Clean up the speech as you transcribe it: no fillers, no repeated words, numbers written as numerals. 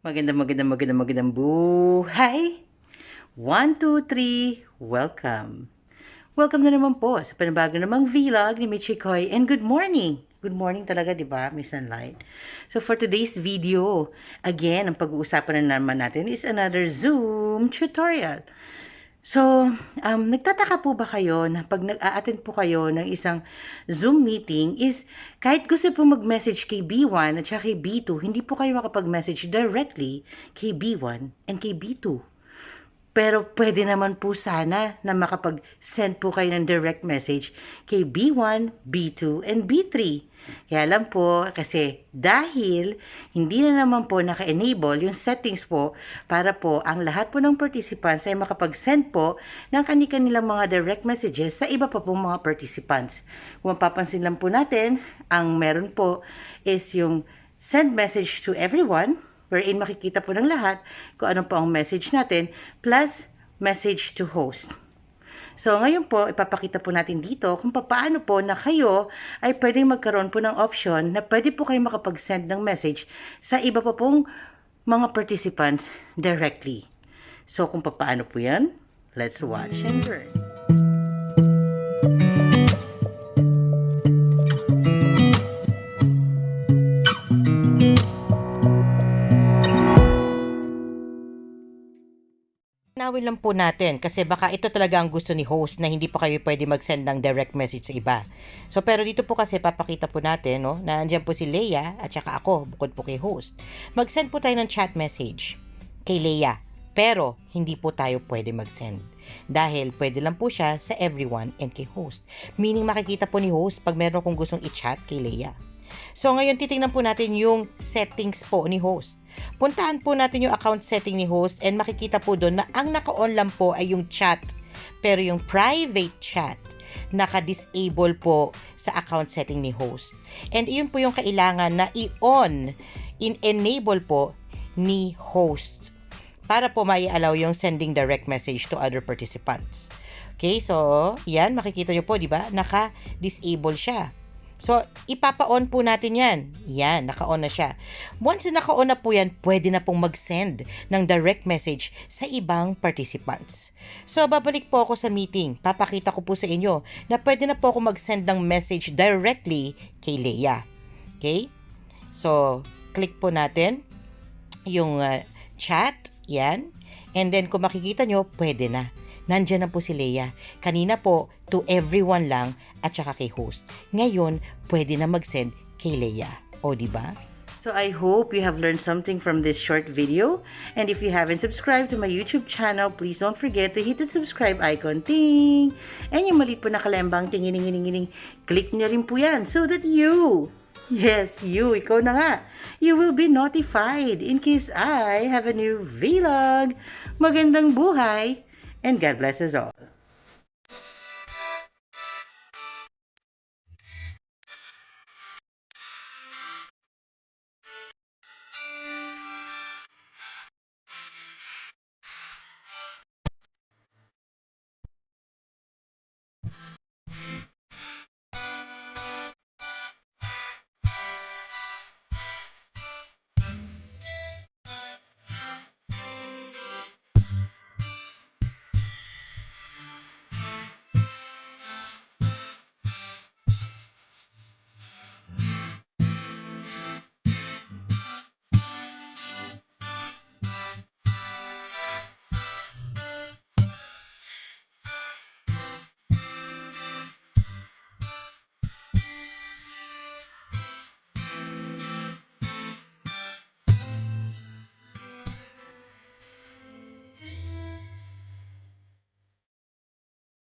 Magandang buhay! 1, 2, 3, welcome! Welcome na naman po sa panabago namang vlog ni Michi Koy, and good morning! Good morning talaga, di ba? May sunlight. So for today's video, again, ang pag-uusapan na naman natin is another Zoom tutorial. So, nagtataka po ba kayo na pag nag-a-attend po kayo ng isang Zoom meeting is kahit gusto po mag-message kay B1 at saka kay B2, hindi po kayo makapag-message directly kay B1 and kay B2. Pero pwede naman po sana na makapag-send po kayo ng direct message kay B1, B2, and B3. Kaya lang po, kasi dahil hindi na naman po naka-enable yung settings po para po ang lahat po ng participants ay makapag-send po ng kanilang mga direct messages sa iba pa pong mga participants. Kung mapapansin lang po natin, ang meron po is yung send message to everyone, wherein makikita po ng lahat kung ano po ang message natin, plus message to host. So, ngayon po, ipapakita po natin dito kung paano po na kayo ay pwedeng magkaroon po ng option na pwede po kayo makapag-send ng message sa iba pa pong mga participants directly. So, kung paano po yan, let's watch and learn. Nawin lang po natin kasi baka ito talaga ang gusto ni host na hindi pa kayo pwede mag-send ng direct message sa iba. So pero dito po kasi papakita po natin na andyan po si Leia at saka ako bukod po kay host. Mag-send po tayo ng chat message kay Leia pero hindi po tayo pwede mag-send dahil pwede lang po siya sa everyone and kay host. Meaning makikita po ni host pag meron kong gustong i-chat kay Leia. So ngayon titingnan po natin yung settings po ni host. Puntahan po natin yung account setting ni host and makikita po doon na ang naka-on lang po ay yung chat. Pero yung private chat, naka-disable po sa account setting ni host. And iyon po yung kailangan na i-on, in-enable po ni host para po mai-allow yung sending direct message to other participants. Okay, so yan, makikita nyo po, di ba? Naka-disable siya. So, ipapa-on po natin yan. Yan, naka-on na siya. Once na naka-on na po yan, pwede na pong mag-send ng direct message sa ibang participants. So, babalik po ako sa meeting. Papakita ko po sa inyo na pwede na po ako mag-send ng message directly kay Leia. Okay? So, click po natin yung chat. Yan. And then, kung makikita nyo, pwede na. Nandiyan na po si Leia. Kanina po, to everyone lang at saka kay host. Ngayon, pwede na mag-send kay Leia. O, diba? So, I hope you have learned something from this short video. And if you haven't subscribed to my YouTube channel, please don't forget to hit the subscribe icon. Ting! And yung maliit po na kalembang, tingining, click nyo rin po yan so that you, yes, you, ikaw na nga, you will be notified in case I have a new vlog. Magandang buhay! And God bless us all.